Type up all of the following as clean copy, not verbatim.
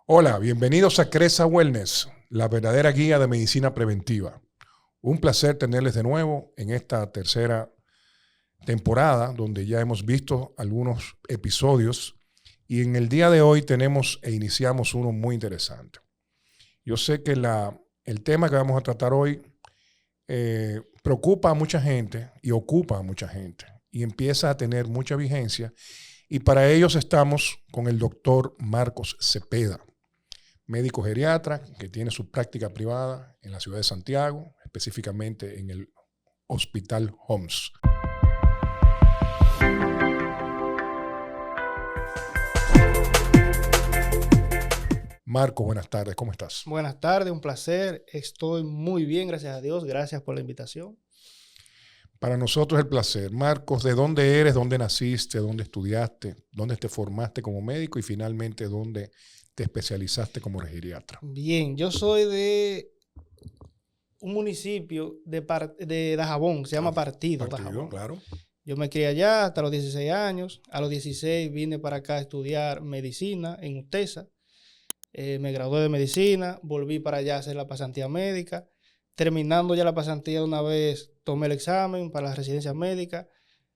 Hola, bienvenidos a Cresa Wellness, la verdadera guía de medicina preventiva. Un placer tenerles de nuevo en esta tercera temporada, donde ya hemos visto algunos episodios y en el día de hoy tenemos e iniciamos uno muy interesante. Yo sé que el tema que vamos a tratar hoy preocupa a mucha gente y ocupa a mucha gente y empieza a tener mucha vigencia, y para ellos estamos con el doctor Marcos Cepeda, médico geriatra que tiene su práctica privada en la ciudad de Santiago, específicamente en el Hospital Homs. Marco, buenas tardes, ¿cómo estás? Buenas tardes, un placer. Estoy muy bien, gracias a Dios. Gracias por la invitación. Para nosotros es el placer. Marcos, ¿de dónde eres? ¿Dónde naciste? ¿Dónde estudiaste? ¿Dónde te formaste como médico? Y finalmente, ¿dónde te especializaste como geriatra? Bien, yo soy de un municipio de Dajabón, se llama Partido, Dajabón. Claro. Yo me crié allá hasta los 16 años. A los 16 vine para acá a estudiar medicina en UTESA. Me gradué de medicina, volví para allá a hacer la pasantía médica. Terminando ya la pasantía de una vez, tomé el examen para la residencia médica.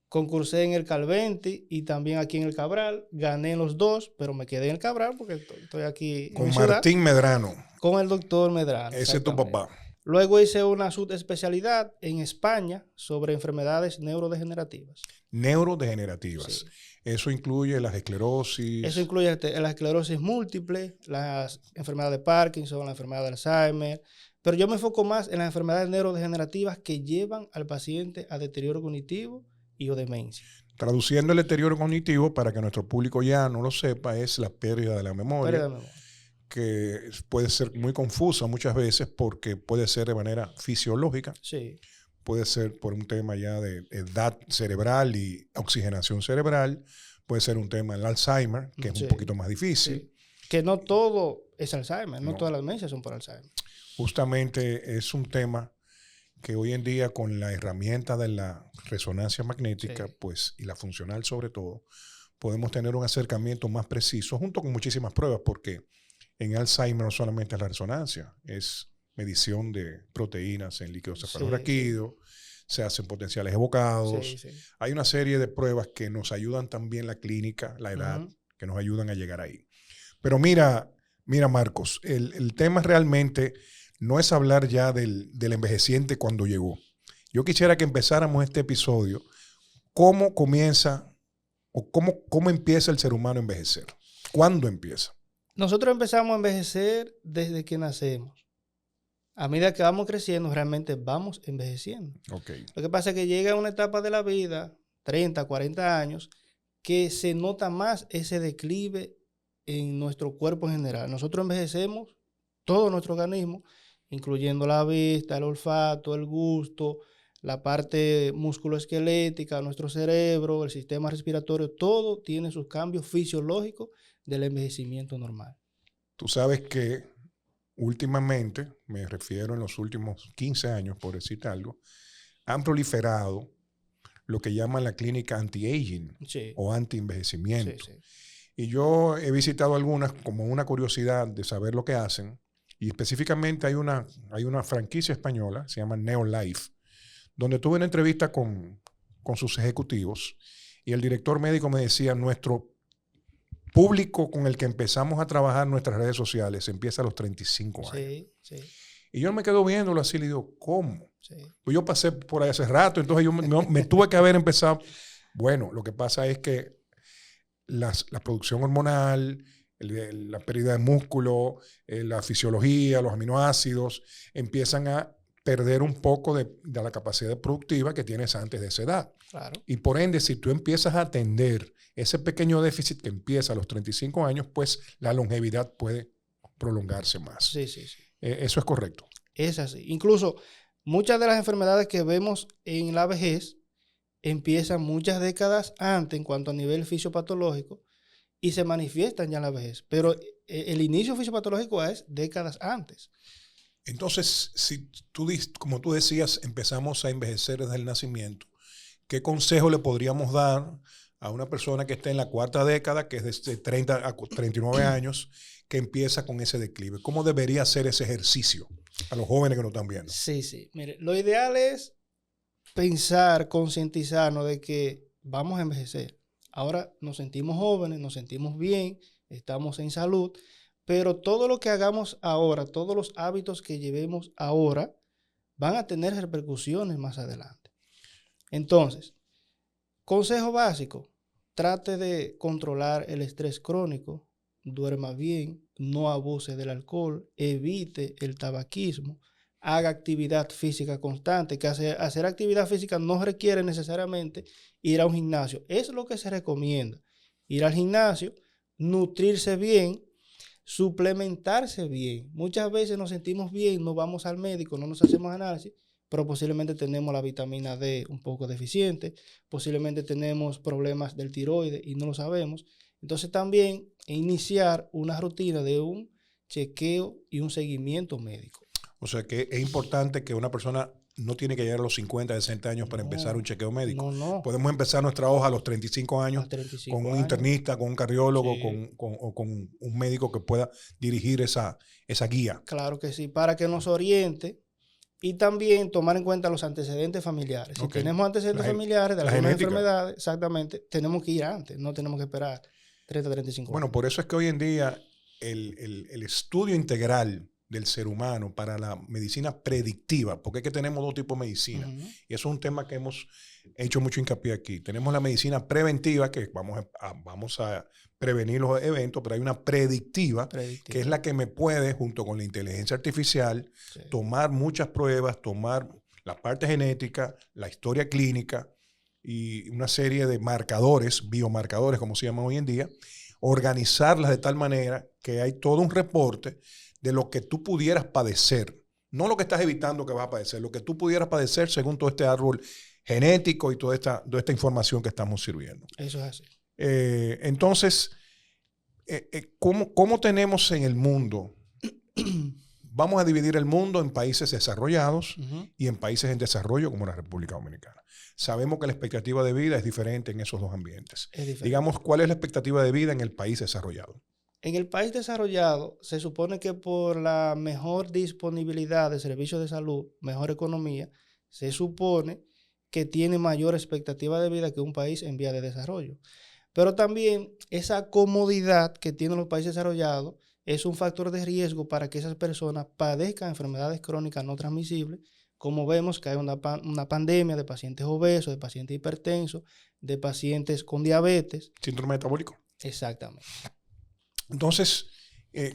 Concursé en el Calventi y también aquí en el Cabral. Gané en los dos, pero me quedé en el Cabral porque estoy aquí Con en mi ciudad. Martín Medrano. Con el doctor Medrano. Ese es tu papá. Luego hice una subespecialidad en España sobre enfermedades neurodegenerativas. Neurodegenerativas. Sí. Eso incluye las esclerosis. Eso incluye la esclerosis múltiple, las enfermedades de Parkinson, la enfermedad de Alzheimer. Pero yo me enfoco más en las enfermedades neurodegenerativas que llevan al paciente a deterioro cognitivo y o demencia. Traduciendo el deterioro cognitivo, para que nuestro público ya no lo sepa, es la pérdida de la memoria, que puede ser muy confusa muchas veces porque puede ser de manera fisiológica, sí, puede ser por un tema ya de edad cerebral y oxigenación cerebral, puede ser un tema del Alzheimer, que es un poquito más difícil. Sí. Que no todo es Alzheimer, no todas las demencias son por Alzheimer. Justamente es un tema que hoy en día, con la herramienta de la resonancia magnética, pues, y la funcional sobre todo, podemos tener un acercamiento más preciso junto con muchísimas pruebas, porque en Alzheimer no solamente es la resonancia, es medición de proteínas en líquido cefalorraquídeo, se hacen potenciales evocados. Hay una serie de pruebas que nos ayudan también, la clínica, la edad, que nos ayudan a llegar ahí. Pero mira Marcos, el tema realmente no es hablar ya del envejeciente cuando llegó. Yo quisiera que empezáramos este episodio. ¿Cómo comienza o cómo empieza el ser humano a envejecer? ¿Cuándo empieza? Nosotros empezamos a envejecer desde que nacemos. A medida que vamos creciendo, realmente vamos envejeciendo. Okay. Lo que pasa es que llega una etapa de la vida, 30, 40 años, que se nota más ese declive en nuestro cuerpo en general. Nosotros envejecemos todo nuestro organismo, incluyendo la vista, el olfato, el gusto, la parte musculoesquelética, nuestro cerebro, el sistema respiratorio, todo tiene sus cambios fisiológicos del envejecimiento normal. Tú sabes que últimamente, me refiero en los últimos 15 años, por decirte algo, han proliferado lo que llaman la clínica anti-aging o anti-envejecimiento. Y yo he visitado algunas como una curiosidad de saber lo que hacen. Y específicamente hay una franquicia española, se llama Neolife, donde tuve una entrevista con sus ejecutivos, y el director médico me decía: nuestro público con el que empezamos a trabajar nuestras redes sociales empieza a los 35 años. Y yo me quedo viéndolo así, le digo, ¿cómo? Pues yo pasé por ahí hace rato, entonces yo me tuve que haber empezado. Bueno, lo que pasa es que la producción hormonal, la pérdida de músculo, la fisiología, los aminoácidos, empiezan a perder un poco de la capacidad productiva que tienes antes de esa edad. Claro. Y por ende, si tú empiezas a atender ese pequeño déficit que empieza a los 35 años, pues la longevidad puede prolongarse más. Sí. Eso es correcto. Es así. Incluso muchas de las enfermedades que vemos en la vejez empiezan muchas décadas antes en cuanto a nivel fisiopatológico y se manifiestan ya en la vejez. Pero el inicio fisiopatológico es décadas antes. Entonces, si como tú decías, empezamos a envejecer desde el nacimiento, ¿qué consejo le podríamos dar a una persona que está en la cuarta década, que es de 30 a 39 años, que empieza con ese declive? ¿Cómo debería ser ese ejercicio a los jóvenes que nos están viendo? Sí, sí. Mire, lo ideal es pensar, concientizarnos de que vamos a envejecer. Ahora nos sentimos jóvenes, nos sentimos bien, estamos en salud, pero todo lo que hagamos ahora, todos los hábitos que llevemos ahora, van a tener repercusiones más adelante. Entonces, consejo básico, trate de controlar el estrés crónico, duerma bien, no abuse del alcohol, evite el tabaquismo, haga actividad física constante, que hacer actividad física no requiere necesariamente ir a un gimnasio. Es lo que se recomienda, ir al gimnasio, nutrirse bien, suplementarse bien. Muchas veces nos sentimos bien, no vamos al médico, no nos hacemos análisis, pero posiblemente tenemos la vitamina D un poco deficiente, posiblemente tenemos problemas del tiroides y no lo sabemos. Entonces también iniciar una rutina de un chequeo y un seguimiento médico. O sea que es importante que una persona no tiene que llegar a los 50, 60 años para empezar un chequeo médico. No. Podemos empezar nuestra hoja a los 35 años con un internista, con un cardiólogo, sí, o con un médico que pueda dirigir esa guía. Claro que sí, para que nos oriente y también tomar en cuenta los antecedentes familiares. Si tenemos antecedentes familiares de algunas enfermedades, exactamente, tenemos que ir antes, no tenemos que esperar 30, 35 años. Bueno, por eso es que hoy en día el estudio integral del ser humano para la medicina predictiva, porque es que tenemos dos tipos de medicina, y eso es un tema que hemos hecho mucho hincapié aquí. Tenemos la medicina preventiva, que vamos a prevenir los eventos, pero hay una predictiva, que es la que me puede, junto con la inteligencia artificial, tomar muchas pruebas, tomar la parte genética, la historia clínica y una serie de marcadores, biomarcadores, como se llaman hoy en día, organizarlas de tal manera que hay todo un reporte de lo que tú pudieras padecer, no lo que estás evitando que vas a padecer, lo que tú pudieras padecer según todo este árbol genético y toda esta información que estamos sirviendo. Eso es así. Entonces, ¿cómo tenemos en el mundo? Vamos a dividir el mundo en países desarrollados y en países en desarrollo como la República Dominicana. Sabemos que la expectativa de vida es diferente en esos dos ambientes. Digamos, ¿cuál es la expectativa de vida en el país desarrollado? En el país desarrollado se supone que por la mejor disponibilidad de servicios de salud, mejor economía, se supone que tiene mayor expectativa de vida que un país en vía de desarrollo. Pero también esa comodidad que tienen los países desarrollados es un factor de riesgo para que esas personas padezcan enfermedades crónicas no transmisibles, como vemos que hay una pandemia de pacientes obesos, de pacientes hipertensos, de pacientes con diabetes. Síndrome metabólico. Exactamente. Entonces,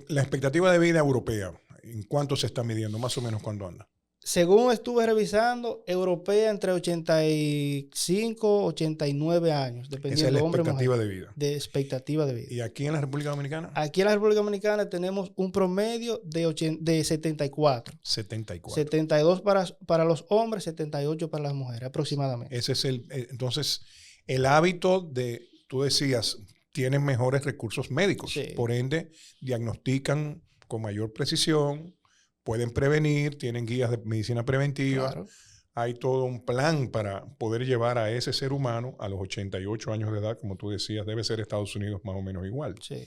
la expectativa de vida europea, ¿en cuánto se está midiendo? Más o menos, ¿cuándo anda? Según estuve revisando, europea entre 85 89 años, dependiendo de hombre o mujer. Esa es la expectativa de vida. De expectativa de vida. ¿Y aquí en la República Dominicana? Aquí en la República Dominicana tenemos un promedio de 74. 74. 72 para los hombres, 78 para las mujeres, aproximadamente. Ese es entonces, el hábito de, tú decías, tienen mejores recursos médicos. Sí. Por ende, diagnostican con mayor precisión, pueden prevenir, tienen guías de medicina preventiva. Claro. Hay todo un plan para poder llevar a ese ser humano a los 88 años de edad, como tú decías, debe ser Estados Unidos más o menos igual. Sí.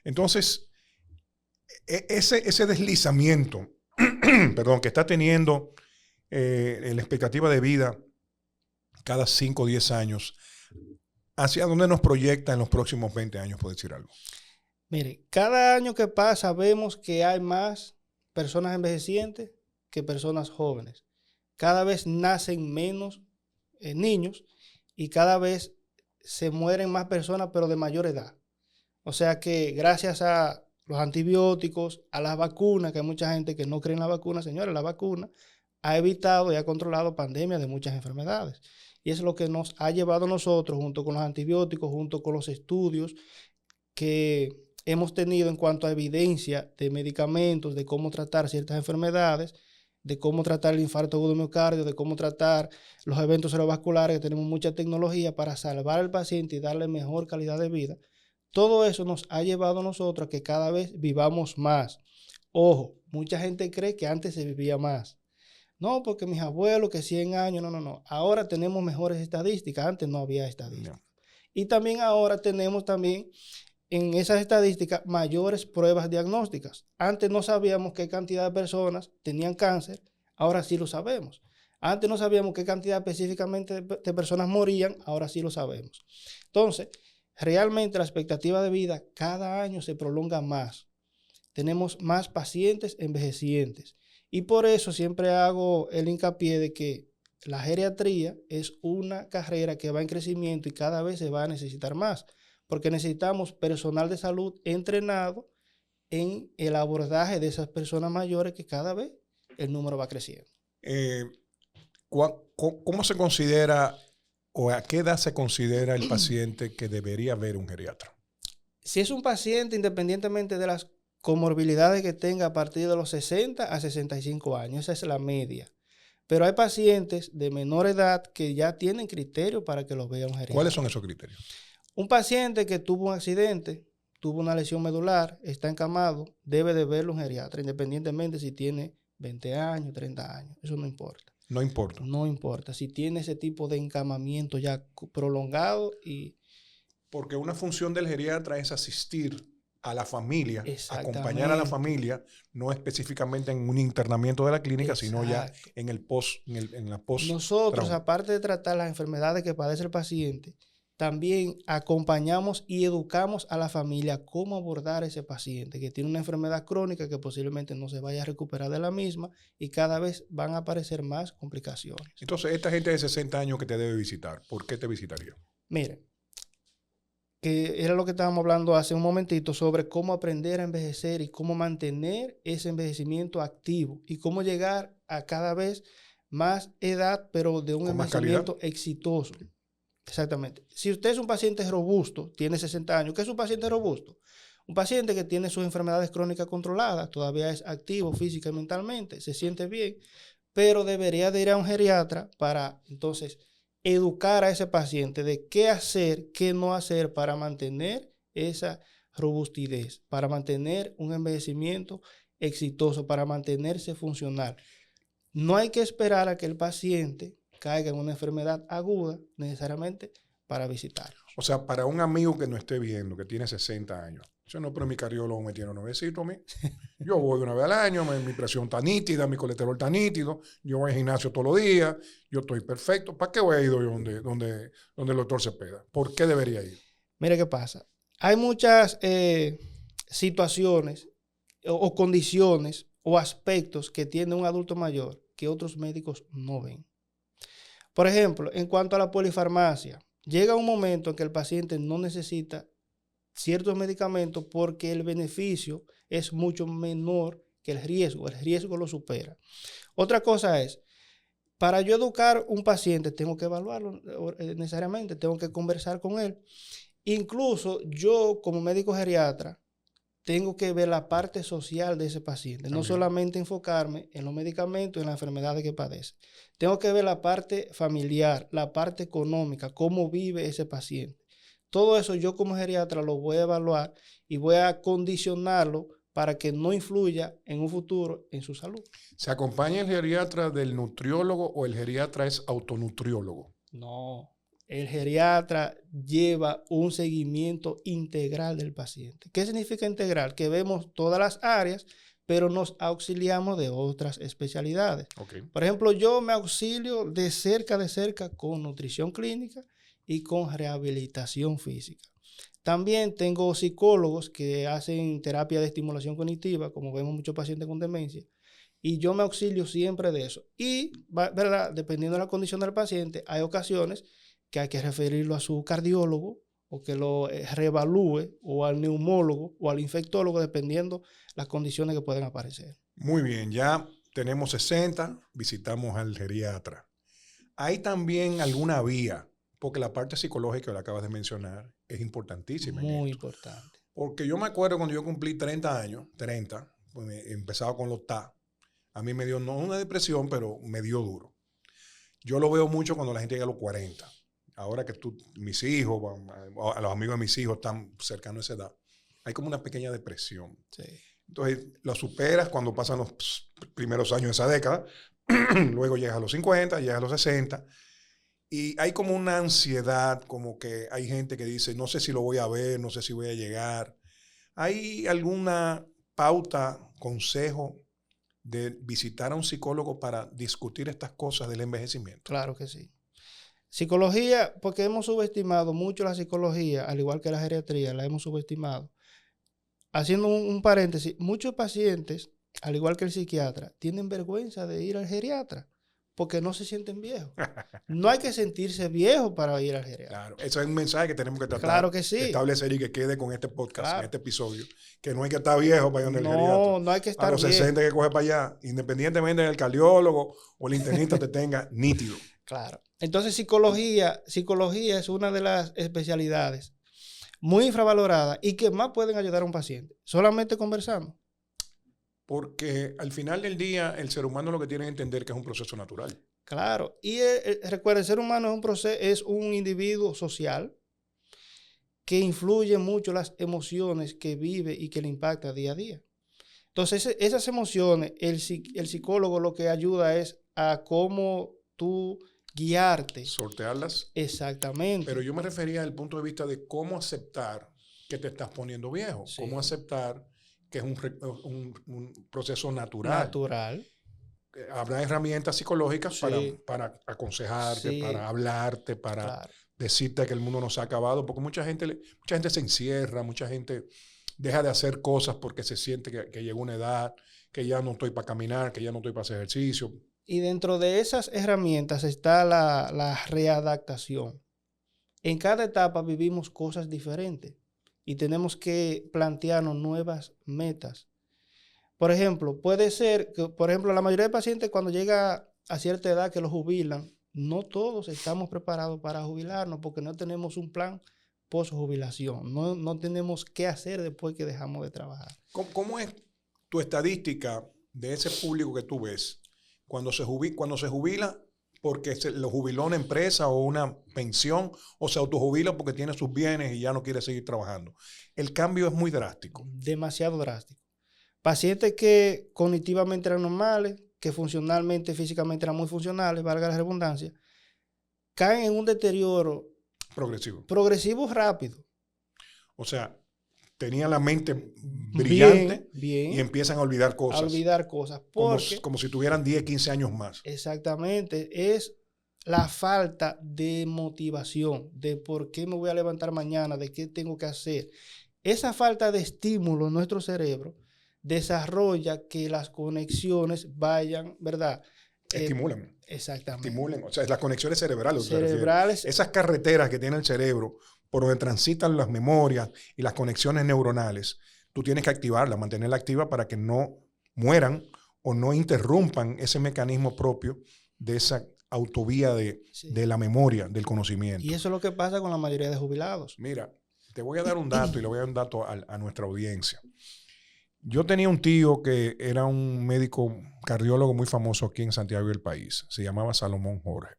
Entonces, ese deslizamiento perdón, que está teniendo la expectativa de vida cada 5 o 10 años, ¿hacia dónde nos proyecta en los próximos 20 años, por decir algo? Mire, cada año que pasa vemos que hay más personas envejecientes que personas jóvenes. Cada vez nacen menos niños y cada vez se mueren más personas, pero de mayor edad. O sea que gracias a los antibióticos, a las vacunas, que hay mucha gente que no cree en la vacuna, señores, la vacuna ha evitado y ha controlado pandemias de muchas enfermedades. Y es lo que nos ha llevado a nosotros, junto con los antibióticos, junto con los estudios que hemos tenido en cuanto a evidencia de medicamentos, de cómo tratar ciertas enfermedades, de cómo tratar el infarto agudo de miocardio, de cómo tratar los eventos cerebrovasculares, que tenemos mucha tecnología para salvar al paciente y darle mejor calidad de vida. Todo eso nos ha llevado a nosotros a que cada vez vivamos más. Ojo, mucha gente cree que antes se vivía más. No, porque mis abuelos, que 100 años, no. Ahora tenemos mejores estadísticas, antes no había estadísticas. No. Y también ahora tenemos también en esas estadísticas mayores pruebas diagnósticas. Antes no sabíamos qué cantidad de personas tenían cáncer, ahora sí lo sabemos. Antes no sabíamos qué cantidad específicamente de personas morían, ahora sí lo sabemos. Entonces, realmente la expectativa de vida cada año se prolonga más. Tenemos más pacientes envejecientes. Y por eso siempre hago el hincapié de que la geriatría es una carrera que va en crecimiento y cada vez se va a necesitar más, porque necesitamos personal de salud entrenado en el abordaje de esas personas mayores que cada vez el número va creciendo. ¿Cómo se considera o a qué edad se considera el paciente que debería ver un geriatra? Si es un paciente, independientemente de las comorbilidades que tenga a partir de los 60 a 65 años, esa es la media. Pero hay pacientes de menor edad que ya tienen criterios para que los vea un geriatra. ¿Cuáles son esos criterios? Un paciente que tuvo un accidente, tuvo una lesión medular, está encamado, debe de verlo un geriatra, independientemente si tiene 20 años, 30 años. Eso no importa. No importa. No importa. Si tiene ese tipo de encamamiento ya prolongado y... Porque una función del geriatra es asistir a la familia, acompañar a la familia, no específicamente en un internamiento de la clínica, sino ya en el en la post. Nosotros, aparte de tratar las enfermedades que padece el paciente, también acompañamos y educamos a la familia cómo abordar a ese paciente que tiene una enfermedad crónica que posiblemente no se vaya a recuperar de la misma y cada vez van a aparecer más complicaciones. Entonces, esta gente de 60 años que te debe visitar, ¿por qué te visitaría? Mire, que era lo que estábamos hablando hace un momentito sobre cómo aprender a envejecer y cómo mantener ese envejecimiento activo y cómo llegar a cada vez más edad, pero de un envejecimiento exitoso. Exactamente. Si usted es un paciente robusto, tiene 60 años, ¿qué es un paciente robusto? Un paciente que tiene sus enfermedades crónicas controladas, todavía es activo física y mentalmente, se siente bien, pero debería de ir a un geriatra para entonces educar a ese paciente de qué hacer, qué no hacer para mantener esa robustez, para mantener un envejecimiento exitoso, para mantenerse funcional. No hay que esperar a que el paciente caiga en una enfermedad aguda necesariamente para visitarlo. O sea, para un amigo que no esté viendo, que tiene 60 años, yo no, pero mi cardiólogo me tiene nuevecito a mí. Yo voy una vez al año, mi presión está nítida, mi colesterol está nítido, yo voy al gimnasio todos los días, yo estoy perfecto. ¿Para qué voy a ir donde el doctor Cepeda? ¿Por qué debería ir? Mire qué pasa. Hay muchas situaciones o condiciones o aspectos que tiene un adulto mayor que otros médicos no ven. Por ejemplo, en cuanto a la polifarmacia, llega un momento en que el paciente no necesita ciertos medicamentos porque el beneficio es mucho menor que el riesgo lo supera. Otra cosa es, para yo educar a un paciente tengo que evaluarlo necesariamente, tengo que conversar con él. Incluso yo como médico geriatra tengo que ver la parte social de ese paciente, no solamente enfocarme en los medicamentos y en las enfermedades que padece. Tengo que ver la parte familiar, la parte económica, cómo vive ese paciente. Todo eso yo como geriatra lo voy a evaluar y voy a condicionarlo para que no influya en un futuro en su salud. ¿Se acompaña el geriatra del nutriólogo o el geriatra es autonutriólogo? No. El geriatra lleva un seguimiento integral del paciente. ¿Qué significa integral? Que vemos todas las áreas, pero nos auxiliamos de otras especialidades. Okay. Por ejemplo, yo me auxilio de cerca con nutrición clínica y con rehabilitación física. También tengo psicólogos que hacen terapia de estimulación cognitiva, como vemos muchos pacientes con demencia, y yo me auxilio siempre de eso. Y, ¿verdad? Dependiendo de la condición del paciente, hay ocasiones que hay que referirlo a su cardiólogo o que lo reevalúe o al neumólogo o al infectólogo dependiendo las condiciones que pueden aparecer. Muy bien, ya tenemos 60, visitamos al geriatra. ¿Hay también alguna vía? Porque la parte psicológica que la acabas de mencionar es importantísima. Muy importante. Porque yo me acuerdo cuando yo cumplí 30 años, pues empezaba con los TA, a mí me dio no una depresión, pero me dio duro. Yo lo veo mucho cuando la gente llega a los 40. Ahora que mis hijos, a los amigos de mis hijos están cercanos a esa edad, hay como una pequeña depresión. Sí. Entonces, lo superas cuando pasan los primeros años de esa década, luego llegas a los 50, llegas a los 60, Y hay como una ansiedad, como que hay gente que dice, no sé si lo voy a ver, no sé si voy a llegar. ¿Hay alguna pauta, consejo de visitar a un psicólogo para discutir estas cosas del envejecimiento? Claro que sí. Psicología, porque hemos subestimado mucho la psicología, al igual que la geriatría, la hemos subestimado. Haciendo un paréntesis, muchos pacientes, al igual que el psiquiatra, tienen vergüenza de ir al geriatra porque no se sienten viejos. No hay que sentirse viejo para ir al geriatra. Claro, eso es un mensaje que tenemos que tratar Claro que sí. de establecer y que quede con este podcast, Claro. en este episodio. Que no hay que estar viejo para ir al geriatra. No, no hay que estar a los 60 hay que coger para allá, independientemente del cardiólogo o el internista te tenga nítido. Claro. Entonces, psicología es una de las especialidades muy infravalorada y que más pueden ayudar a un paciente, solamente conversando. Porque al final del día, el ser humano lo que tiene que entender que es un proceso natural. Claro, y recuerda, el ser humano es un individuo social que influye mucho las emociones que vive y que le impacta día a día. Entonces, esas emociones, el psicólogo lo que ayuda es a cómo tú guiarte. Sortearlas. Exactamente. Pero yo me refería desde el punto de vista de cómo aceptar que te estás poniendo viejo. Sí. Cómo aceptar que es un proceso natural. Habrá herramientas psicológicas sí. para aconsejarte, sí. para hablarte, para decirte que el mundo no se ha acabado. Porque mucha gente se encierra, mucha gente deja de hacer cosas porque se siente que llegó una edad, que ya no estoy para caminar, que ya no estoy para hacer ejercicio. Y dentro de esas herramientas está la readaptación. En cada etapa vivimos cosas diferentes y tenemos que plantearnos nuevas metas. Por ejemplo, puede ser que, la mayoría de pacientes cuando llega a cierta edad que los jubilan, no todos estamos preparados para jubilarnos porque no tenemos un plan post-jubilación. No tenemos qué hacer después que dejamos de trabajar. ¿Cómo es tu estadística de ese público que tú ves cuando se jubila porque lo jubiló una empresa o una pensión o se autojubila porque tiene sus bienes y ya no quiere seguir trabajando? El cambio es muy drástico. Demasiado drástico. Pacientes que cognitivamente eran normales, que funcionalmente, físicamente eran muy funcionales, valga la redundancia, caen en un deterioro progresivo rápido. O sea, tenían la mente brillante bien, y empiezan a olvidar cosas. Como si tuvieran 10, 15 años más. Exactamente. Es la falta de motivación, de por qué me voy a levantar mañana, de qué tengo que hacer. Esa falta de estímulo en nuestro cerebro desarrolla que las conexiones vayan, ¿verdad? Estimulan. Exactamente. Estimulan. O sea, las conexiones cerebrales. Esas carreteras que tiene el cerebro por donde transitan las memorias y las conexiones neuronales, tú tienes que activarla, mantenerla activa para que no mueran o no interrumpan ese mecanismo propio de esa autovía de la memoria, del conocimiento. Y eso es lo que pasa con la mayoría de jubilados. Mira, te voy a dar un dato y le voy a dar un dato a nuestra audiencia. Yo tenía un tío que era un médico cardiólogo muy famoso aquí en Santiago del país. Se llamaba Salomón Jorge.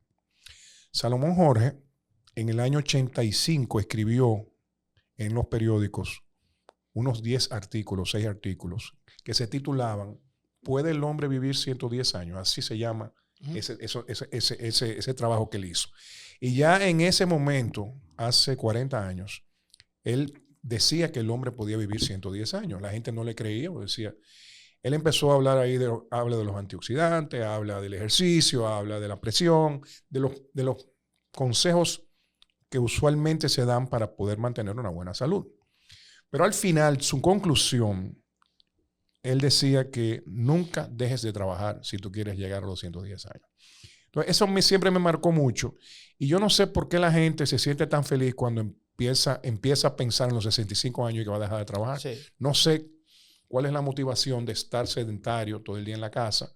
Salomón Jorge, en el año 85, escribió en los periódicos unos 6 artículos, que se titulaban ¿Puede el hombre vivir 110 años? Así se llama ese trabajo que él hizo. Y ya en ese momento, hace 40 años, él decía que el hombre podía vivir 110 años. La gente no le creía, o decía. Él empezó a hablar ahí, habla de los antioxidantes, habla del ejercicio, habla de la presión, de los consejos que usualmente se dan para poder mantener una buena salud. Pero al final, su conclusión, él decía que nunca dejes de trabajar si tú quieres llegar a los 110 años. Entonces, eso siempre me marcó mucho. Y yo no sé por qué la gente se siente tan feliz cuando empieza a pensar en los 65 años y que va a dejar de trabajar. Sí. No sé cuál es la motivación de estar sedentario todo el día en la casa,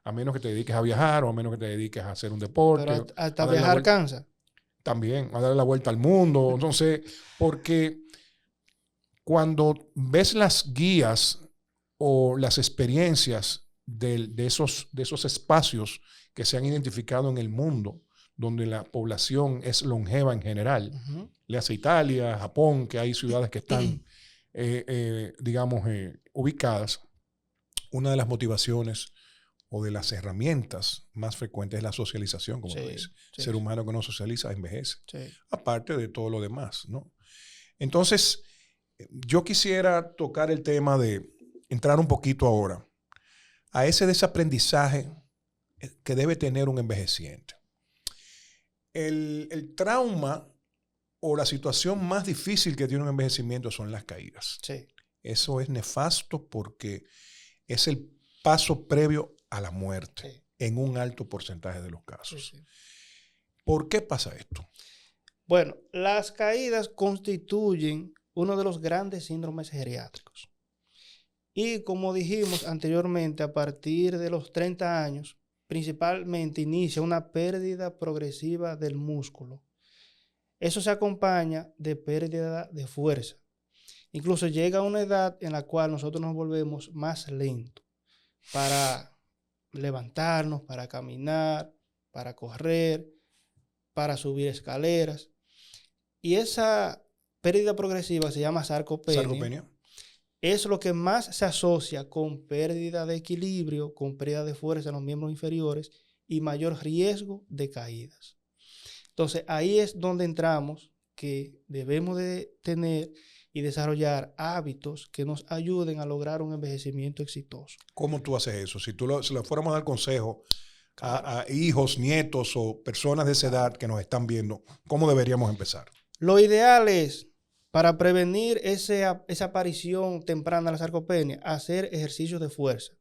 a menos que te dediques a viajar o a menos que te dediques a hacer un deporte. Pero hasta viajar cansa. También, a darle la vuelta al mundo. Entonces, porque cuando ves las guías o las experiencias de esos espacios que se han identificado en el mundo, donde la población es longeva en general, le hace Italia, Japón, que hay ciudades que están, ubicadas, una de las motivaciones o de las herramientas más frecuentes es la socialización, como tú dices. El ser humano que no socializa envejece. Aparte de todo lo demás, ¿no? Entonces, yo quisiera tocar el tema de entrar un poquito ahora a ese desaprendizaje que debe tener un envejeciente. El trauma o la situación más difícil que tiene un envejecimiento son las caídas. Sí. Eso es nefasto porque es el paso previo a la muerte en un alto porcentaje de los casos. ¿Por qué pasa esto? Bueno, las caídas constituyen uno de los grandes síndromes geriátricos. Y como dijimos anteriormente, a partir de los 30 años, principalmente inicia una pérdida progresiva del músculo. Eso se acompaña de pérdida de fuerza. Incluso llega a una edad en la cual nosotros nos volvemos más lentos para levantarnos, para caminar, para correr, para subir escaleras. Y esa pérdida progresiva se llama sarcopenia. Es lo que más se asocia con pérdida de equilibrio, con pérdida de fuerza en los miembros inferiores y mayor riesgo de caídas. Entonces, ahí es donde entramos que debemos de tener y desarrollar hábitos que nos ayuden a lograr un envejecimiento exitoso. ¿Cómo tú haces eso? Si le fuéramos a dar consejo a hijos, nietos o personas de esa edad que nos están viendo, ¿cómo deberíamos empezar? Lo ideal es, para prevenir esa aparición temprana de la sarcopenia, hacer ejercicios de fuerza.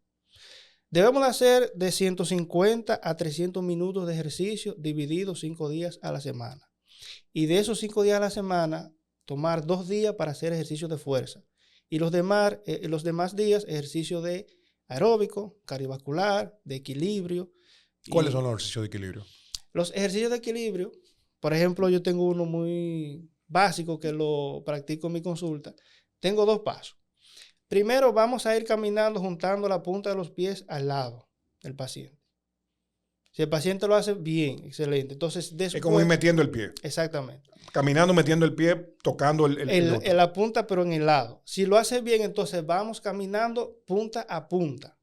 Debemos hacer de 150 a 300 minutos de ejercicio divididos 5 días a la semana. Y de esos 5 días a la semana, tomar 2 días para hacer ejercicios de fuerza. Y los demás días, ejercicio de aeróbico, cardiovascular, de equilibrio. ¿Cuáles son los ejercicios de equilibrio? Los ejercicios de equilibrio, por ejemplo, yo tengo uno muy básico que lo practico en mi consulta. Tengo 2 pasos. Primero vamos a ir caminando juntando la punta de los pies al lado del paciente. Si el paciente lo hace bien, excelente. Entonces, después, es como ir metiendo el pie. Exactamente. Caminando, metiendo el pie, tocando en la punta, pero en el lado. Si lo hace bien, entonces vamos caminando punta a punta.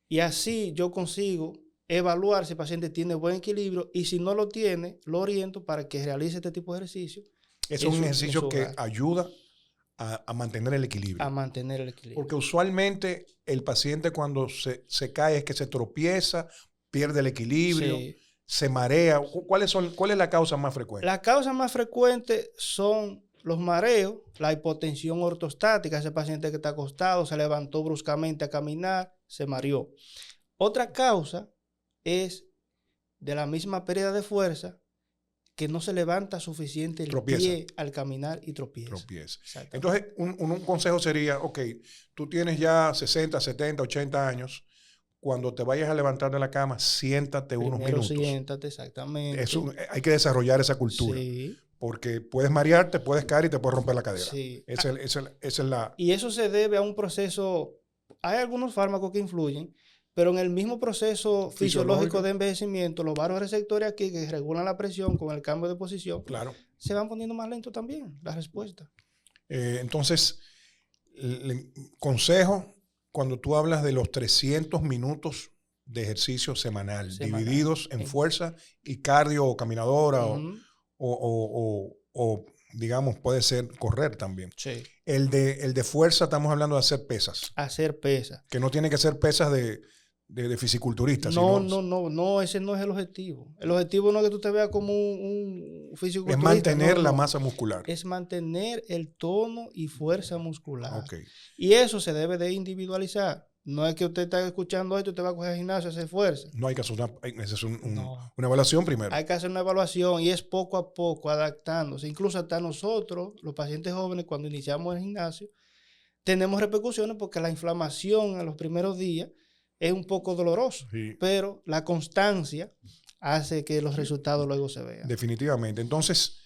Y así yo consigo evaluar si el paciente tiene buen equilibrio y si no lo tiene, lo oriento para que realice este tipo de ejercicio. Es un ejercicio que ayuda a mantener el equilibrio. A mantener el equilibrio. Porque usualmente el paciente cuando se cae es que se tropieza, pierde el equilibrio, se marea. ¿Cuál es la causa más frecuente? Las causas más frecuentes son los mareos, la hipotensión ortostática, ese paciente que está acostado, se levantó bruscamente a caminar, se mareó. Otra causa es de la misma pérdida de fuerza, que no se levanta suficiente el pie al caminar y tropieza. Entonces, un consejo sería, ok, tú tienes ya 60, 70, 80 años, cuando te vayas a levantar de la cama, siéntate unos minutos. Siéntate, exactamente. Hay que desarrollar esa cultura. Sí. Porque puedes marearte, puedes caer y te puedes romper la cadera. Sí. Esa es la... Y eso se debe a un proceso... Hay algunos fármacos que influyen, pero en el mismo proceso fisiológico de envejecimiento, los vasoreceptores aquí que regulan la presión con el cambio de posición, se van poniendo más lento también la respuesta. Entonces, consejo, cucuando tú hablas de los 300 minutos de ejercicio semanal. Divididos en fuerza y cardio o caminadora o digamos, puede ser correr también. Sí. El de fuerza, estamos hablando de hacer pesas. Hacer pesas. Que no tiene que ser pesas de fisiculturista. No, ese no es el objetivo. El objetivo no es que tú te veas como un fisiculturista. Es mantener la masa muscular. Es mantener el tono y fuerza muscular. Okay. Y eso se debe de individualizar. No es que usted está escuchando esto y te va a coger al gimnasio a hacer fuerza. No hay que hacer una evaluación primero. Hay que hacer una evaluación y es poco a poco adaptándose. Incluso hasta nosotros, los pacientes jóvenes, cuando iniciamos el gimnasio, tenemos repercusiones porque la inflamación en los primeros días es un poco doloroso, pero la constancia hace que los resultados luego se vean. Definitivamente. Entonces,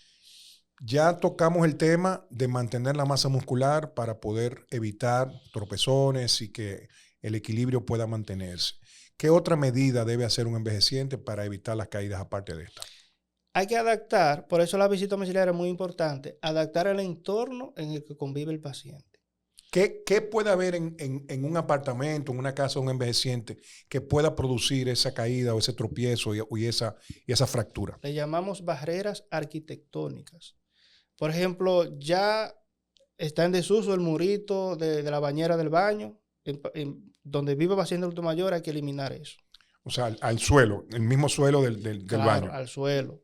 ya tocamos el tema de mantener la masa muscular para poder evitar tropezones y que el equilibrio pueda mantenerse. ¿Qué otra medida debe hacer un envejeciente para evitar las caídas aparte de esta? Hay que adaptar, por eso la visita domiciliaria es muy importante, adaptar el entorno en el que convive el paciente. ¿Qué puede haber en un apartamento, en una casa de un envejeciente que pueda producir esa caída o ese tropiezo y esa fractura? Le llamamos barreras arquitectónicas. Por ejemplo, ya está en desuso el murito de la bañera del baño. Donde vive el paciente adulto mayor hay que eliminar eso. O sea, al suelo, el mismo suelo del Claro, baño. al suelo.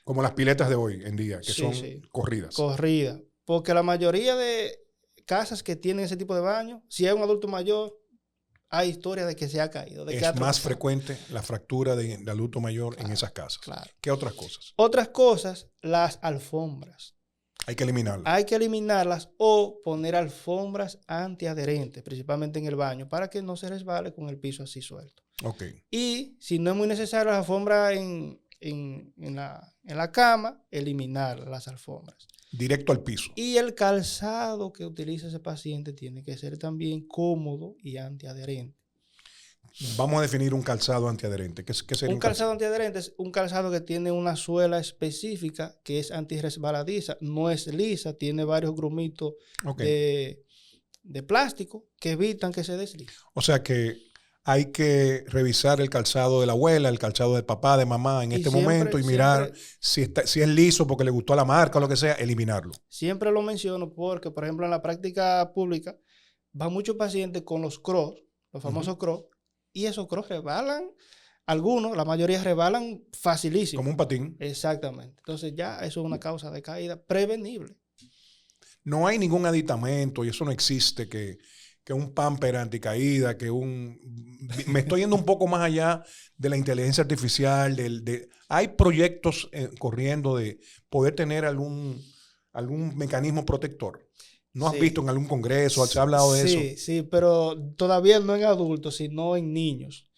Como las piletas de hoy en día, que Sí, son sí. corridas. Corrida. Porque la mayoría de casas que tienen ese tipo de baño, si hay un adulto mayor, hay historia de que se ha caído. De que Es más frecuente la fractura de adulto mayor en esas casas. Claro. ¿Qué otras cosas? Otras cosas, las alfombras. Hay que eliminarlas. Hay que eliminarlas o poner alfombras antiadherentes, principalmente en el baño, para que no se resbale con el piso así suelto. Ok. Y si no es muy necesario las alfombras en la cama, eliminar las alfombras. Directo al piso. Y el calzado que utiliza ese paciente tiene que ser también cómodo y antiadherente. Vamos a definir un calzado antiadherente. ¿Qué sería Un calzado antiadherente es un calzado que tiene una suela específica que es antirresbaladiza, no es lisa, tiene varios grumitos de plástico que evitan que se deslice. O sea que hay que revisar el calzado de la abuela, el calzado del papá, de mamá en este momento y mirar si es liso porque le gustó a la marca o lo que sea, eliminarlo. Siempre lo menciono porque, por ejemplo, en la práctica pública van muchos pacientes con los Crocs, los famosos Crocs, y esos Crocs rebalan, algunos, la mayoría rebalan facilísimo. Como un patín. Exactamente. Entonces ya eso es una causa de caída prevenible. No hay ningún aditamento y eso no existe que un pamper anticaída, me estoy yendo un poco más allá de la inteligencia artificial, hay proyectos corriendo de poder tener algún mecanismo protector. ¿No has visto en algún congreso? ¿Se ha hablado de eso? Sí, pero todavía no en adultos, sino en niños.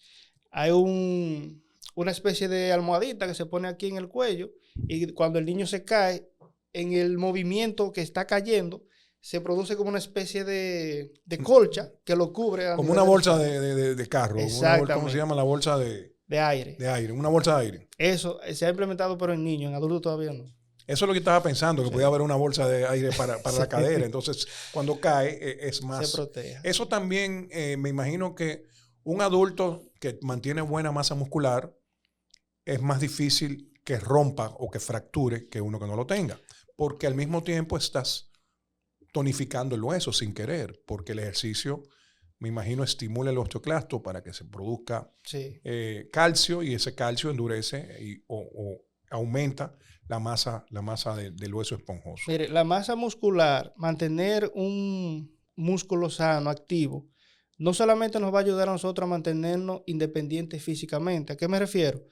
Hay una especie de almohadita que se pone aquí en el cuello y cuando el niño se cae, en el movimiento que está cayendo, se produce como una especie de colcha que lo cubre. Como una bolsa de carro. Exactamente. ¿Cómo se llama? La bolsa de aire. De aire, una bolsa de aire. Eso se ha implementado pero en niños, en adultos todavía no. Eso es lo que estaba pensando, que podía haber una bolsa de aire para la cadera. Entonces, cuando cae, es más... Se protege. Eso también, me imagino que un adulto que mantiene buena masa muscular es más difícil que rompa o que fracture que uno que no lo tenga. Porque al mismo tiempo estás tonificando el hueso sin querer, porque el ejercicio, me imagino, estimula el osteoclasto para que se produzca calcio y ese calcio endurece o aumenta la masa del hueso esponjoso. Mire, la masa muscular, mantener un músculo sano, activo, no solamente nos va a ayudar a nosotros a mantenernos independientes físicamente. ¿A qué me refiero?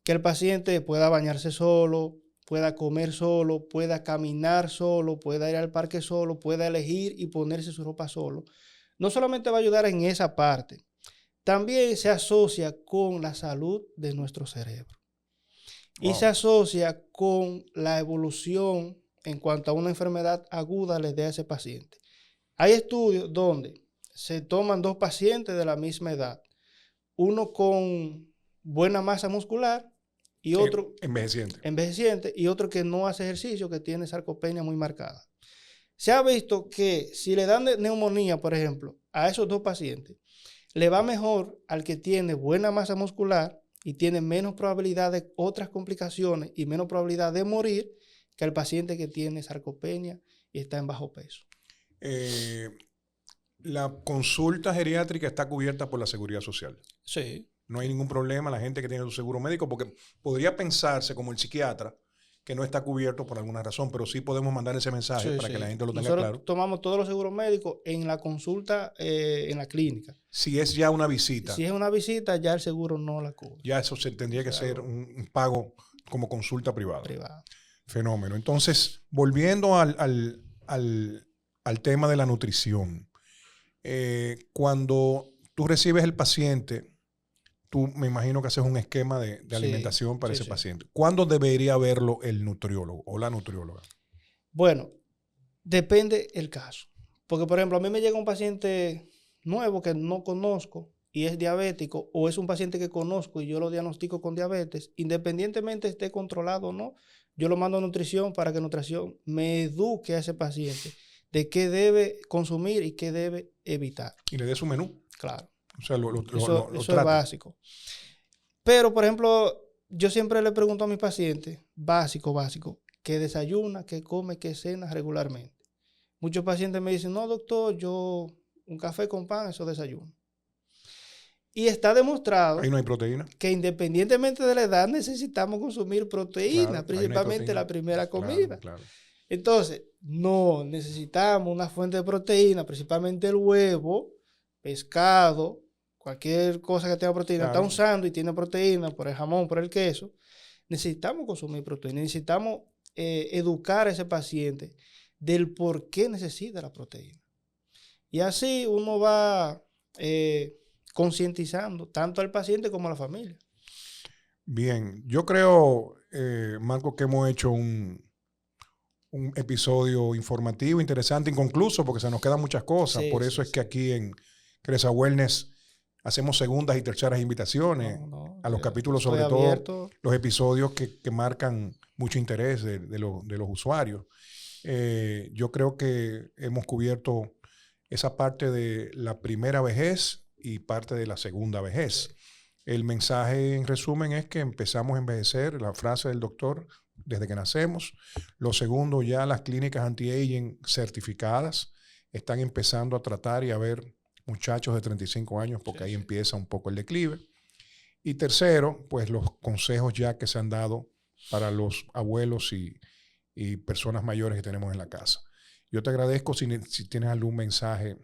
Que el paciente pueda bañarse solo, pueda comer solo, pueda caminar solo, pueda ir al parque solo, pueda elegir y ponerse su ropa solo. No solamente va a ayudar en esa parte, también se asocia con la salud de nuestro cerebro. Wow. Y se asocia con la evolución en cuanto a una enfermedad aguda le dé a ese paciente. Hay estudios donde se toman dos pacientes de la misma edad, uno con buena masa muscular y otro envejeciente y otro que no hace ejercicio, que tiene sarcopenia muy marcada. Se ha visto que si le dan neumonía, por ejemplo, a esos dos pacientes, le va mejor al que tiene buena masa muscular y tiene menos probabilidad de otras complicaciones y menos probabilidad de morir que al paciente que tiene sarcopenia y está en bajo peso. La consulta geriátrica está cubierta por la Seguridad Social. Sí. No hay ningún problema la gente que tiene su seguro médico, porque podría pensarse como el psiquiatra que no está cubierto por alguna razón, pero sí podemos mandar ese mensaje para que la gente lo tenga claro. Nosotros tomamos todos los seguros médicos en la consulta en la clínica. Si es ya una visita. Si es una visita, ya el seguro no la cubre. Ya eso tendría que ser un pago como consulta privada. Fenómeno. Entonces, volviendo al tema de la nutrición. Cuando tú recibes el paciente, tú me imagino que haces un esquema de alimentación para ese paciente. ¿Cuándo debería verlo el nutriólogo o la nutrióloga? Bueno, depende el caso. Porque, por ejemplo, a mí me llega un paciente nuevo que no conozco y es diabético, o es un paciente que conozco y yo lo diagnostico con diabetes, independientemente esté controlado o no, yo lo mando a nutrición para que nutrición me eduque a ese paciente de qué debe consumir y qué debe evitar. Y le dé su menú. Claro. O sea, eso es básico. Pero, por ejemplo, yo siempre le pregunto a mis pacientes, básico, ¿qué desayuna, qué come, qué cena regularmente? Muchos pacientes me dicen, no, doctor, yo un café con pan, eso desayuno. Y está demostrado ahí no hay proteína, que independientemente de la edad necesitamos consumir proteína, claro, principalmente la primera comida. Claro. Entonces, no necesitamos una fuente de proteína, principalmente el huevo, pescado, cualquier cosa que tenga proteína. Claro. Está un sándwich y tiene proteína, por el jamón, por el queso. Necesitamos consumir proteína, necesitamos educar a ese paciente del por qué necesita la proteína. Y así uno va concientizando tanto al paciente como a la familia. Bien, yo creo, Marco, que hemos hecho un episodio informativo, interesante, inconcluso, porque se nos quedan muchas cosas. Sí, por eso es que aquí en Cresa Wellness hacemos segundas y terceras invitaciones a los capítulos, sobre todo los episodios que marcan mucho interés de los usuarios. Yo creo que hemos cubierto esa parte de la primera vejez y parte de la segunda vejez. El mensaje, en resumen, es que empezamos a envejecer, la frase del doctor, desde que nacemos. Lo segundo, ya las clínicas anti-aging certificadas están empezando a tratar y a ver muchachos de 35 años, porque ahí empieza un poco el declive. Y tercero, pues los consejos ya que se han dado para los abuelos y personas mayores que tenemos en la casa. Yo te agradezco si tienes algún mensaje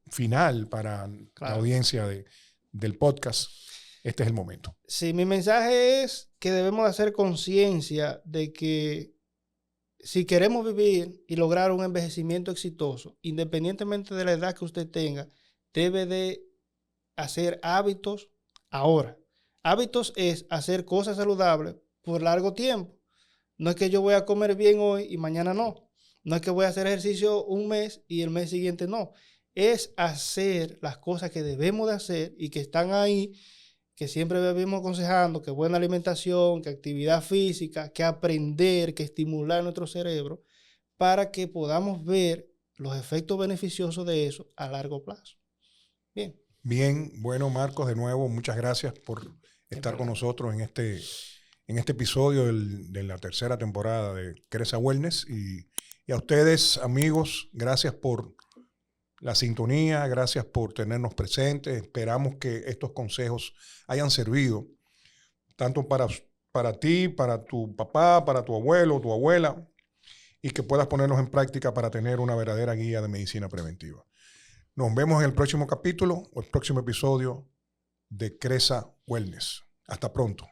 final para la audiencia del podcast. Este es el momento. Sí, mi mensaje es que debemos hacer conciencia de que si queremos vivir y lograr un envejecimiento exitoso, independientemente de la edad que usted tenga, debe de hacer hábitos ahora. Hábitos es hacer cosas saludables por largo tiempo. No es que yo voy a comer bien hoy y mañana no. No es que voy a hacer ejercicio un mes y el mes siguiente no. Es hacer las cosas que debemos de hacer y que están ahí, que siempre vivimos aconsejando, que buena alimentación, que actividad física, que aprender, que estimular nuestro cerebro para que podamos ver los efectos beneficiosos de eso a largo plazo. Bien. Bien, bueno, Marcos, de nuevo, muchas gracias por estar con nosotros en este episodio de la tercera temporada de Cresa Wellness. Y a ustedes, amigos, gracias por la sintonía, gracias por tenernos presentes. Esperamos que estos consejos hayan servido tanto para ti, para tu papá, para tu abuelo, tu abuela, y que puedas ponerlos en práctica para tener una verdadera guía de medicina preventiva. Nos vemos en el próximo capítulo o el próximo episodio de Cresa Wellness. Hasta pronto.